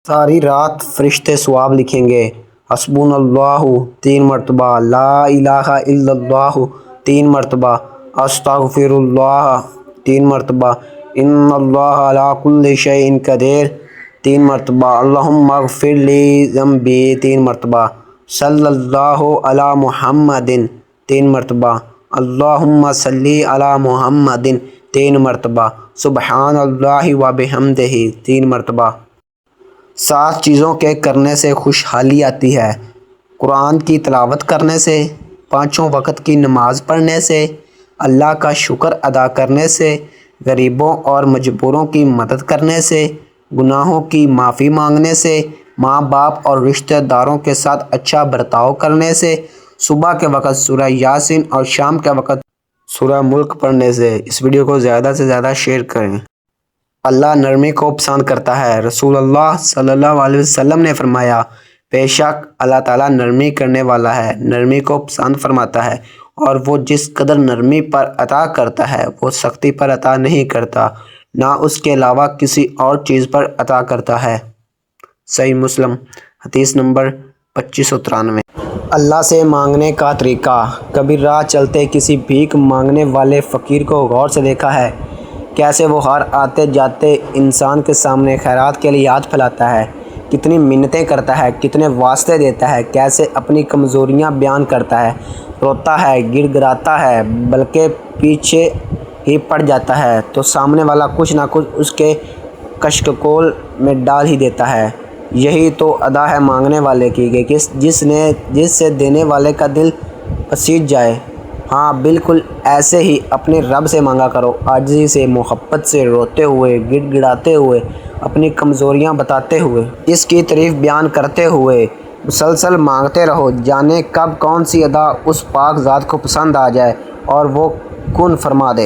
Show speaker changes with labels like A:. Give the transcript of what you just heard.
A: ساری رات فرشتے ثواب لکھیں گے۔ حسبنا اللہ 3 مرتبہ، لا الہ الا اللہ 3 مرتبہ، استغفر اللہ 3 مرتبہ، ان اللہ علی کل شیء قدیر 3 مرتبہ، اللہم اغفر لی ذنبی 3 مرتبہ، صلی اللہ علی محمد 3 مرتبہ، اللہم صلی علی محمد 3 مرتبہ، سبحان اللہ و بحمدہ 3 مرتبہ۔ 7 چیزوں کے کرنے سے خوشحالی آتی ہے: قرآن کی تلاوت کرنے سے، 5 وقت کی نماز پڑھنے سے، اللہ کا شکر ادا کرنے سے، غریبوں اور مجبوروں کی مدد کرنے سے، گناہوں کی معافی مانگنے سے، ماں باپ اور رشتہ داروں کے ساتھ اچھا برتاؤ کرنے سے، صبح کے وقت سورہ یاسین اور شام کے وقت سورہ ملک پڑھنے سے۔ اس ویڈیو کو زیادہ سے زیادہ شیئر کریں۔ اللہ نرمی کو پسند کرتا ہے۔ رسول اللہ صلی اللہ علیہ وسلم نے فرمایا، بے شک اللہ تعالیٰ نرمی کرنے والا ہے، نرمی کو پسند فرماتا ہے، اور وہ جس قدر نرمی پر عطا کرتا ہے وہ سختی پر عطا نہیں کرتا، نہ اس کے علاوہ کسی اور چیز پر عطا کرتا ہے۔ صحیح مسلم حدیث نمبر 2593۔ اللہ سے مانگنے کا طریقہ۔ کبھی راہ چلتے کسی بھیک مانگنے والے فقیر کو غور سے دیکھا ہے؟ کیسے وہ ہر آتے جاتے انسان کے سامنے خیرات کے لیے ہاتھ پھیلاتا ہے، کتنی منتیں کرتا ہے، کتنے واسطے دیتا ہے، کیسے اپنی کمزوریاں بیان کرتا ہے، روتا ہے، گڑ گڑاتا ہے، بلکہ پیچھے ہی پڑ جاتا ہے تو سامنے والا کچھ نہ کچھ اس کے کشکول میں ڈال ہی دیتا ہے۔ یہی تو ادا ہے مانگنے والے کی کہ جس سے دینے والے کا دل پسیج جائے۔ ہاں بالکل ایسے ہی اپنے رب سے مانگا کرو، عاجزی سے، محبت سے، روتے ہوئے، گڑ گڑاتے ہوئے، اپنی کمزوریاں بتاتے ہوئے، اس کی تعریف بیان کرتے ہوئے مسلسل مانگتے رہو۔ جانے کب کون سی ادا اس پاک ذات کو پسند آ جائے اور وہ کن فرما دے۔